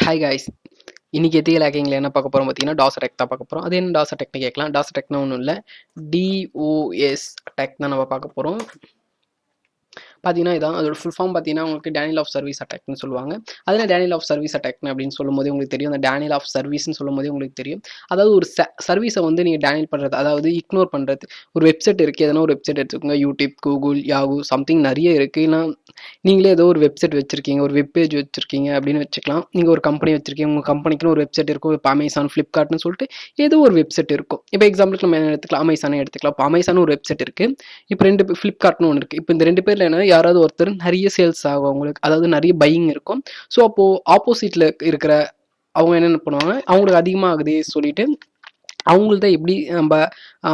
Hi guys. இன்னைக்கு ethical ஹேக்கிங்கில் என்ன பார்க்க போகிறோம் பார்த்தீங்கன்னா, டாஸ் அட்டாக் தான் பார்க்க போகிறோம். அது என்ன டாஸ் அட்டாக்னு கேட்கலாம். டாஸ் அட்டாக்னா ஒன்றும் இல்லை, டிஓஎஸ் அட்டாக் தான் நம்ம பார்க்க போகிறோம். பார்த்தீங்கன்னா இதான் அதோட ஃபுல் ஃபார்ம். பார்த்தீங்கன்னா உங்களுக்கு டேனியல் ஆஃப் சர்வீஸ் அட்டாக்னு சொல்லுவாங்க. அதில் டேனியல் ஆஃப் சர்வீஸ் அட்டாக்னு அப்படின்னு சொல்லும்போது உங்களுக்கு தெரியும். அந்த டேனியல் ஆஃப் சர்வீஸ்னு சொல்லும்போது உங்களுக்கு தெரியும். அதாவது ஒரு சர்வீஸை வந்து நீங்கள் டேனியல் பண்ணுறது, அதாவது இக்னோர் பண்ணுறது. ஒரு வெப்சைட் இருக்குது, எதனா ஒரு வெப்சைட் எடுத்துக்கோங்க. யூடியூப், கூகுள், யாகு, சம்திங் நிறைய இருக்குது. இல்லை நீங்களே ஏதோ ஒரு வெப்சைட் வச்சுருக்கீங்க, ஒரு வெப் பேஜ் வச்சுருக்கீங்க அப்படின்னு வச்சுக்கலாம். நீங்கள் ஒரு கம்பெனி வச்சுருக்கீங்க, உங்கள் கம்பெனிக்குன்னு ஒரு வெப்சைட் இருக்கும். இப்போ அமேசான், ஃப்ளிப்கார்ட்னு சொல்லிட்டு ஏதோ ஒரு வெப்சைட் இருக்கும். இப்போ எக்ஸாம்பிளுக்கு நம்ம என்ன எடுத்துக்கலாம், அமேசானே எடுத்துக்கலாம். இப்போ அமேசான் ஒரு வெப்சைட் இருக்குது, இப்போ ஃப்ளிப்கார்ட்னு ஒன்று இருக்குது. இப்போ இந்த ரெண்டு பேரில் என்ன, யாராவது ஒருத்தர் நிறைய சேல்ஸ் ஆகும் அவங்களுக்கு, அதாவது நிறைய பையிங் இருக்கும். ஸோ அப்போது ஆப்போசிட்டில் இருக்கிற அவங்க என்னென்ன பண்ணுவாங்க, அவங்களுக்கு அதிகமாக ஆகுதே சொல்லிட்டு அவங்கள்ட்ட எப்படி நம்ம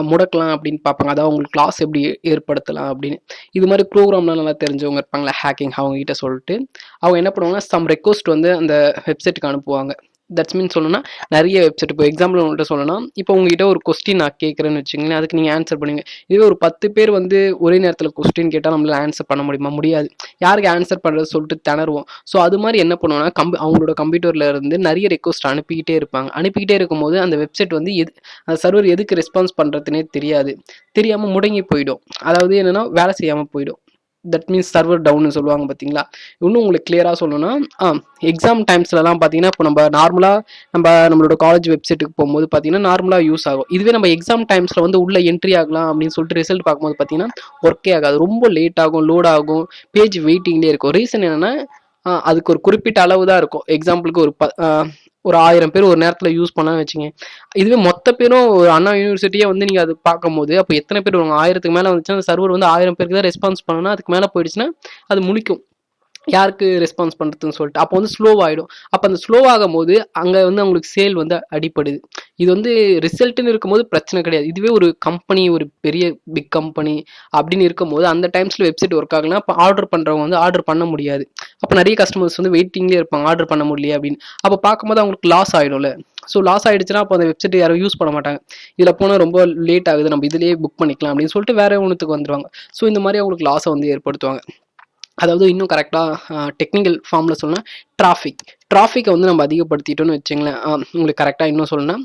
முடக்கலாம் அப்படின்னு பார்ப்பாங்க. அதாவது அவங்களுக்கு லாஸ் எப்படி ஏற்படுத்தலாம் அப்படின்னு. இது மாதிரி ப்ரோக்ராம்லாம் நல்லா தெரிஞ்சவங்க இருப்பாங்களா, ஹேக்கிங், அவங்ககிட்ட சொல்லிட்டு அவங்க என்ன பண்ணுவாங்கன்னா, சம் ரெக்வஸ்ட் வந்து அந்த வெப்சைட்டுக்கு அனுப்புவாங்க. தட்ஸ் மீன் சொல்லணும்னா நிறைய வெப்சைட். இப்போ எக்ஸாம்பிள் உங்கள்கிட்ட சொல்லணும்னா, இப்போ உங்ககிட்ட ஒரு கொஸ்டின் நான் கேட்குறேன்னு வச்சுங்களேன், அதுக்கு நீங்கள் ஆன்சர் பண்ணுவீங்க. இதுவே ஒரு 10 பேர் வந்து ஒரே நேரத்தில் கொஸ்டின் கேட்டால் நம்மளால் ஆன்சர் பண்ண முடியுமா? முடியாது. யாருக்கு ஆன்சர் பண்ணுறது சொல்லிட்டு திணறுவோம். ஸோ அது மாதிரி என்ன பண்ணுவோம்னா, அவங்களோட கம்ப்யூட்டரில் இருந்து நிறைய ரெக்வஸ்ட் அனுப்பிக்கிட்டே இருப்பாங்க. அனுப்பிக்கிட்டே இருக்கும்போது அந்த வெப்சைட் வந்து அந்த சர்வர் எதுக்கு ரெஸ்பான்ஸ் பண்ணுறதுனே தெரியாமல் முடங்கி போயிடும். அதாவது என்னென்னா வேலை செய்யாமல் போயிடும். தட் மீன்ஸ் சர்வர் டவுன்னு சொல்லுவாங்க பார்த்தீங்களா. இன்னும் உங்களுக்கு கிளியராக சொல்லணும்னா, எக்ஸாம் டைம்ஸ்லலாம் பார்த்தீங்கன்னா, இப்போ நம்மளோட காலேஜ் வெப்சைட்டுக்கு போகும்போது பார்த்தீங்கன்னா நார்மலாக யூஸ் ஆகும். இதுவே நம்ம எக்ஸாம் டைம்ஸில் வந்து உள்ள என்ட்ரி ஆகலாம் அப்படின்னு சொல்லிட்டு ரிசல்ட் பார்க்கும்போது பார்த்தீங்கன்னா ஒர்க்கே ஆகாது. ரொம்ப லேட் ஆகும், லோட் ஆகும், பேஜ் வெயிட்டிங்லேயே இருக்கும். ரீசன் என்னென்னா, அதுக்கு ஒரு குறிப்பிட்ட அளவு தான் இருக்கும். எக்ஸாம்பிளுக்கு ஒரு 1000 பேர் ஒரு நேரத்தில் யூஸ் பண்ணான்னு வச்சுங்க. இதுவே மொத்த பேரும் ஒரு அண்ணா யூனிவர்சிட்டியே வந்து நீங்கள் அது பார்க்கும்போது அப்போ எத்தனை பேர் வருவாங்க? 1000க்கு மேலே வந்துச்சுன்னா அந்த சர்வர் வந்து 1000 பேருக்கு தான் ரெஸ்பான்ஸ் பண்ணணும். அதுக்கு மேலே போயிடுச்சுன்னா அது முழிக்கும், யாருக்கு ரெஸ்பான்ஸ் பண்ணுறதுன்னு சொல்லிட்டு. அப்போ வந்து ஸ்லோவாகிடும். அப்போ அந்த ஸ்லோவாகும் போது அங்கே வந்து அவங்களுக்கு சேல் வந்து அடிப்படுது. இது வந்து ரிசல்ட்டுன்னு இருக்கும்போது பிரச்சனை கிடையாது. இதுவே ஒரு கம்பெனி, ஒரு பெரிய பிக் கம்பெனி அப்படின்னு இருக்கும்போது அந்த டைம்ஸில் வெப்சைட் ஒர்க் ஆகலாம். அப்போ ஆர்டர் பண்ணுறவங்க வந்து ஆர்டர் பண்ண முடியாது. அப்போ நிறைய கஸ்டமர்ஸ் வந்து வெயிட்டிங்லேயே இருப்பாங்க, ஆர்டர் பண்ண முடியல அப்படின்னு. அப்போ பார்க்கும்போது அவங்களுக்கு லாஸ் ஆகிடும்ல. ஸோ லாஸ் ஆகிடுச்சுன்னா அப்போ அந்த வெப்சைட் யாரும் யூஸ் பண்ண மாட்டாங்க. இதில் போனால் ரொம்ப லேட் ஆகுது, நம்ம இதிலேயே புக் பண்ணிக்கலாம் அப்படின்னு சொல்லிட்டு வேற ஒன்றுத்துக்கு வந்துடுவாங்க. ஸோ இந்த மாதிரி அவங்களுக்கு லாஸை வந்து ஏற்படுத்துவாங்க. அதாவது இன்னும் கரெக்டாக டெக்னிக்கல் ஃபார்மில் சொல்லணும்னா டிராஃபிக்கை வந்து நம்ம அதிகப்படுத்திட்டோன்னு வச்சுங்களேன். உங்களுக்கு கரெக்டாக இன்னும் சொல்லணும்னா,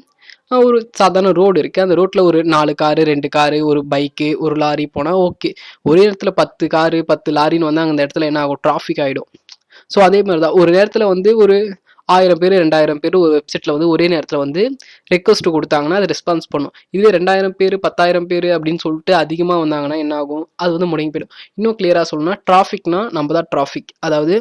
ஒரு சாதாரண ரோடு இருக்குது, அந்த ரோட்டில் ஒரு 4 காரு, 2 காரு, ஒரு பைக்கு, ஒரு லாரி போனால் ஓகே. ஒரே இடத்துல 10 காரு 10 லாரின்னு வந்தால் அந்த இடத்துல என்ன ஆகும், டிராஃபிக் ஆகிடும். ஸோ அதே மாதிரி தான் ஒரு நேரத்தில் வந்து ஒரு 1000 பேர் 2000 பேர் ஒரு வெப்சைட்டில் வந்து ஒரே நேரத்தில் வந்து ரெக்வஸ்ட் கொடுத்தாங்கன்னா அது ரெஸ்பான்ஸ் பண்ணும். இதுவே 2000 பேர் 10,000 பேர் அப்படின்னு சொல்லிட்டு அதிகமாக வந்தாங்கன்னா என்ன ஆகும், அது வந்து முடங்கி போயிடும். இன்னும் கிளியராக சொல்லணும்னா, டிராஃபிக்னா நம்ம தான் டிராஃபிக். அதாவது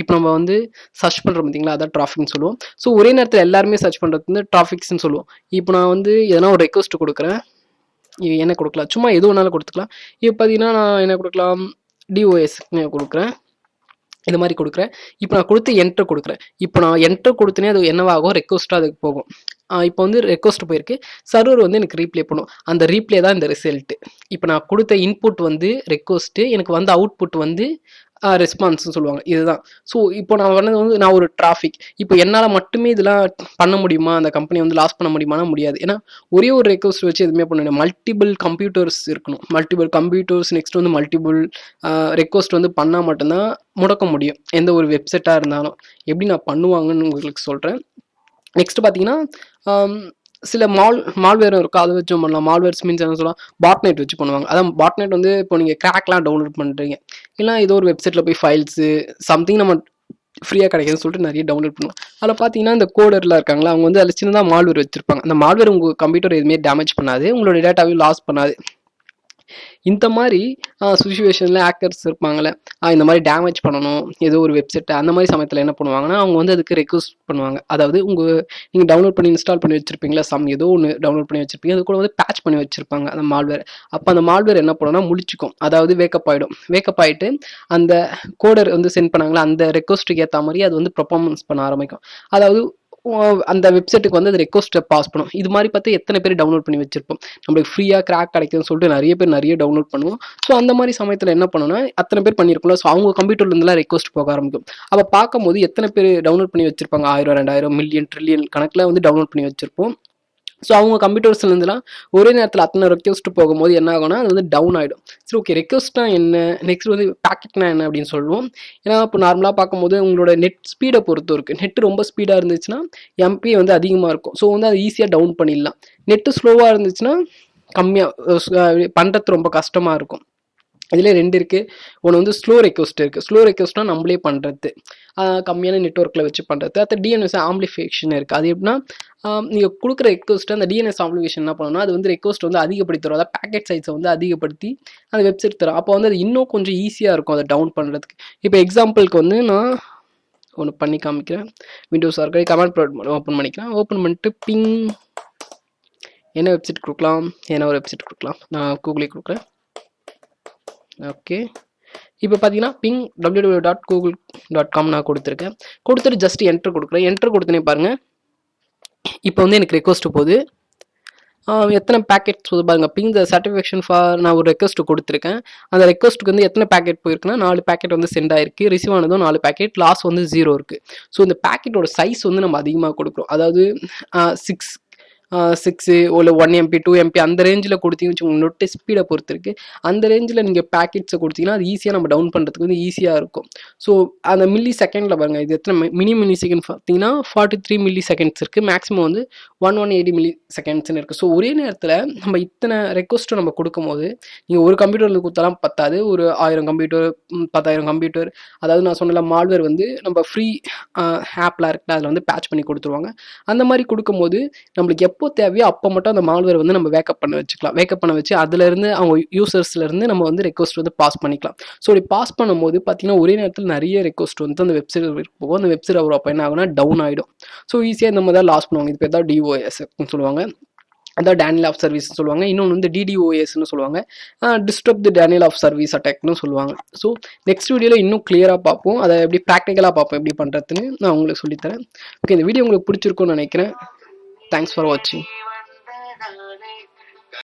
இப்போ நம்ம வந்து சர்ச் பண்ணுறோம் பார்த்தீங்களா, அதான் டிராஃபிக்னு சொல்லுவோம். ஸோ ஒரே நேரத்தில் எல்லாருமே சர்ச் பண்ணுறது வந்து டிராஃபிக்ஸ்ன்னு சொல்லுவோம். இப்போ நான் வந்து எதனா ஒரு ரெக்வஸ்ட் கொடுக்குறேன், என்ன கொடுக்கலாம், சும்மா எது வேணாலும் கொடுத்துக்கலாம். இப்போ பார்த்தீங்கன்னா நான் என்ன கொடுக்கலாம், டிஓஎஸ் கொடுக்குறேன், இது மாதிரி கொடுக்குறேன். இப்போ நான் கொடுத்து என்ட்ரு கொடுக்குறேன். இப்போ நான் என்ட்ரு கொடுத்தனே அது என்னவாகும், ரெக்வஸ்ட்டாக அதுக்கு போகும். இப்போ வந்து ரெக்வஸ்ட் போயிருக்கு, சர்வர் வந்து எனக்கு ரீப்ளே பண்ணும். அந்த ரீப்ளே தான் இந்த ரிசல்ட்டு. இப்போ நான் கொடுத்த இன்புட் வந்து ரெக்வஸ்ட்டு, எனக்கு வந்து அவுட்புட் வந்து ரெஸ்பான்ஸ்னு சொல்லுவாங்க. இதுதான். ஸோ இப்போ நான் பண்ணது வந்து நான் ஒரு டிராஃபிக். இப்போ என்னால் மட்டுமே இதெல்லாம் பண்ண முடியுமா, அந்த கம்பெனி வந்து லாஸ் பண்ண முடியுமானா முடியாது. ஏன்னா ஒரே ஒரு ரெக்வஸ்ட் வச்சு எதுவுமே பண்ண முடியாது. மல்டிபிள் கம்ப்யூட்டர்ஸ் இருக்கணும். மல்டிபிள் கம்ப்யூட்டர்ஸ் நெக்ஸ்ட் வந்து மல்டிபிள் ரெக்வஸ்ட் வந்து பண்ணால் மட்டும்தான் முடக்க முடியும் எந்த ஒரு வெப்சைட்டாக இருந்தாலும். எப்படி நான் பண்ணுவாங்கன்னு உங்களுக்கு சொல்கிறேன். நெக்ஸ்ட் பார்த்தீங்கன்னா, சில மால்வேரும் இருக்கும், அதை வச்சும் பண்ணலாம். மால்வேர்ஸ் மீன்ஸ் என்ன சொல்லலாம், பாட்நெட் வச்சு பண்ணுவாங்க. அதான் பாட்நெட் வந்து இப்போ நீங்கள் கிராக்லாம் டவுன்லோட் பண்ணுறீங்க, இல்லை ஏதோ ஒரு வெப்சைட்டில் போய் ஃபைல்ஸு சம்திங் நம்ம ஃப்ரீயாக கிடைக்குதுன்னு சொல்லிட்டு நிறைய டவுன்லோட் பண்ணுவோம். அதில் பார்த்தீங்கன்னா இந்த கோடர்லாம் இருக்காங்களா, அவங்க வந்து அதில் சின்னதாக மால்வேர் வச்சுருப்பாங்க. அந்த மால்வேர் உங்கள் கம்ப்யூட்டர் எதுவுமே டேமேஜ் பண்ணாது, உங்களோட டேட்டாவையும் லாஸ் பண்ணாது. இந்த மாதிரி சுச்சுவேஷனில் ஹேக்கர்ஸ் இருப்பாங்களே, இந்த மாதிரி டேமேஜ் பண்ணணும் ஏதோ ஒரு வெப்சைட்டை, அந்த மாதிரி சமயத்தில் என்ன பண்ணுவாங்கன்னா, அவங்க வந்து அதுக்கு ரெக்வஸ்ட் பண்ணுவாங்க. அதாவது நீங்கள் டவுன்லோட் பண்ணி இன்ஸ்டால் பண்ணி வச்சுருப்பீங்களா, ஏதோ ஒன்று டவுன்லோட் பண்ணி வச்சுருப்பீங்க, அது கூட வந்து பேட்ச் பண்ணி வச்சுருப்பாங்க அந்த மால்வேர். அப்போ அந்த மால்வேர் என்ன பண்ணுன்னா முழிச்சிக்கும், அதாவது வேக்கப் ஆகிடும். வேக்கப் ஆகிட்டு அந்த கோடர் வந்து சென்ட் பண்ணாங்களா, அந்த ரெக்வஸ்ட்டுக்கு ஏற்ற மாதிரி அது வந்து பெர்ஃபார்மன்ஸ் பண்ண ஆரம்பிக்கும். அதாவது அந்த வெப்சைட்டுக்கு வந்து அது ரெக்வஸ்ட்டை பாஸ் பண்ணும். இது மாதிரி பார்த்து எத்தனை பேர் டவுன்லோட் பண்ணி வச்சிருப்போம். நம்மளுக்கு ஃப்ரீயாக கிராக் கிடைக்குதுன்னு சொல்லிட்டு நிறைய பேர் நிறைய டவுன்லோட் பண்ணுவோம். ஸோ அந்த மாதிரி சமயத்தில் என்ன பண்ணணும்னா, அத்தனை பேர் பண்ணியிருக்கோம்ல, ஸோ அவங்க கம்ப்யூட்டர்லேருந்துலாம் ரெக்வஸ்ட் போக ஆரம்பிக்கும். அப்போ பார்க்கும்போது எத்தனை பேர் டவுன்லோட் பண்ணி வச்சிருப்பாங்க, 1000 2000 மில்லியன் ட்ரில்லியன் கணக்கில் வந்து டவுன்லோட் பண்ணி வச்சிருப்போம். ஸோ அவங்க கம்ப்யூட்டர்ஸ்லேருந்துலாம் ஒரே நேரத்தில் அத்தனை ரெக்வஸ்ட் போகும்போது என்ன ஆகும்னா அது வந்து டவுன் ஆகிடும். சரி ஓகே, ரெக்வஸ்ட்னா என்ன, நெக்ஸ்ட் வந்து பேக்கெட்னா என்ன அப்படின்னு சொல்லுவோம். ஏன்னா இப்போ நார்மலாக பார்க்கும்போது உங்களோட நெட் ஸ்பீடை பொறுத்து இருக்குது. நெட்டு ரொம்ப ஸ்பீடாக இருந்துச்சுன்னா எம்பி வந்து அதிகமாக இருக்கும். ஸோ வந்து அது ஈஸியாக டவுன் பண்ணிடலாம். நெட்டு ஸ்லோவாக இருந்துச்சுன்னா கம்மியாக பண்ணுறது ரொம்ப கஷ்டமாக இருக்கும். இதில் 2 இருக்குது. ஒன்று வந்து ஸ்லோ ரெக்வஸ்ட் இருக்குது. ஸ்லோ ரெக்வஸ்ட்னா நம்மளே பண்ணுறது, கம்மியான நெட்ஒர்க்கில் வச்சு பண்ணுறது. அடுத்த டிஎன்எஸ் ஆம்பிளிஃபிகேஷன் இருக்குது. அது எப்படின்னா நீங்கள் கொடுக்குற ரெக்வஸ்ட்டு அந்த டிஎன்எஸ் ஆம்பிளிஃபிகேஷன் என்ன பண்ணணும்னா அது வந்து ரெக்வஸ்ட் வந்து அதிகப்படுத்தி தரும். அதாவது பேக்கெட் சைஸை வந்து அதிகப்படுத்தி அந்த வெப்சைட் தரும். அப்போ வந்து அது இன்னும் கொஞ்சம் ஈஸியாக இருக்கும் அதை டவுன் பண்ணுறதுக்கு. இப்போ எக்ஸாம்பிளுக்கு வந்து நான் ஒன்று பண்ணி காமிக்கிறேன். விண்டோஸ் ஆர்கை கமாண்ட் ப்ராம்ப்ட் ஓப்பன் பண்ணிக்கிறேன். ஓப்பன் பண்ணிட்டு பிங் என்ன வெப்சைட் கொடுக்கலாம், என்ன ஒரு வெப்சைட் கொடுக்கலாம், நான் கூகுளே கொடுக்குறேன். ஓகே, இப்போ பார்த்தீங்கன்னா பிங் www.google.com நான் கொடுத்துருக்கேன். கொடுத்துட்டு ஜஸ்ட் என்ட்ரு கொடுக்குறேன். என்ட்ரு கொடுத்தனே பாருங்கள், இப்போ வந்து எனக்கு ரெக்வஸ்ட் போகுது. எத்தனை பேக்கெட்ஸ் போகுது பாருங்கள். பிங் த சர்டிஃபிகேஷன் ஃபார் நான் ஒரு ரெக்வஸ்ட் கொடுத்துருக்கேன். அந்த ரெக்வஸ்ட்டுக்கு வந்து எத்தனை பேக்கெட் போயிருக்குன்னா 4 பேக்கெட் வந்து சென்ட் ஆயிருக்கு. ரிசீவ் ஆனதும் 4 பேக்கெட், லாஸ் வந்து 0 இருக்குது. ஸோ இந்த பேக்கெட்டோட சைஸ் வந்து நம்ம அதிகமாக கொடுக்குறோம். அதாவது 6 இல்லை 1 MB 2 MB அந்த ரேஞ்சில் கொடுத்தீங்கன்னு வச்சுக்கோங்க. நெட்டு ஸ்பீடை பொறுத்து இருக்குது. அந்த ரேஞ்சில் நீங்கள் பேக்கெட்ஸை கொடுத்தீங்கன்னா அது ஈஸியாக நம்ம டவுன் பண்ணுறதுக்கு வந்து ஈஸியாக இருக்கும். ஸோ அந்த மில்லி செகண்டில் பாருங்கள், இது எத்தனை மில்லி செகண்ட் பார்த்தீங்கன்னா 43 மில்லி செகண்ட்ஸ் இருக்குது. மேக்ஸிமம் வந்து 180 மில்லி செகண்ட்ஸ்னு இருக்குது. ஸோ ஒரே நேரத்தில் நம்ம இத்தனை ரெக்வஸ்ட்டை நம்ம கொடுக்கும்போது நீங்கள் ஒரு கம்ப்யூட்டரில் கொடுத்தாலும் பத்தாது. ஒரு 1000 கம்ப்யூட்டர், 10,000 கம்ப்யூட்டர், அதாவது நான் சொன்ன மால்வேர் வந்து நம்ம ஃப்ரீ ஆப்லாம் இருக்குன்னா அதில் வந்து பேட்ச் பண்ணி கொடுத்துருவாங்க. அந்த மாதிரி கொடுக்கும்போது நம்மளுக்கு எப்போ தேவையோ அப்போ மட்டும் அந்த மால்வேர் வந்து நம்ம வேக்கப் பண்ண வச்சுக்கலாம். வேக்கப் பண்ண வச்சு அதுலேருந்து அவங்க யூசர்ஸ்லேருந்து நம்ம வந்து ரெக்வஸ்ட் வந்து பாஸ் பண்ணிக்கலாம். ஸோ இப்படி பாஸ் பண்ணும்போது பார்த்தீங்கன்னா ஒரே நேரத்தில் நிறைய ரெக்வஸ்ட் வந்து அந்த வெப்சைட் போகும். அந்த வெப்சைட் அவர் அப்போ என்ன ஆகுனா டவுன் ஆகிடும். ஸோ ஈஸியாக இந்த மாதிரி தான் லாஸ் பண்ணுவாங்க. இது பேர் தான் DOSன்னு சொல்லுவாங்க. அதான் டேனியல் ஆஃப் சர்வீஸ் சொல்லுவாங்க. இன்னொன்று வந்து DDoSன்னு சொல்லுவாங்க. Distributed the denial of service அட்டாக்னு சொல்லுவாங்க. ஸோ நெக்ஸ்ட் வீடியோவில் இன்னும் கிளியராக பார்ப்போம். அதை எப்படி ப்ராக்டிக்கலாக பார்ப்போம் எப்படி பண்ணுறதுன்னு நான் உங்களுக்கு சொல்லித்தரேன். ஓகே, இந்த வீடியோ உங்களுக்கு பிடிச்சிருக்கும்னு நினைக்கிறேன். தேங்க்ஸ் ஃபார் வாட்சிங்.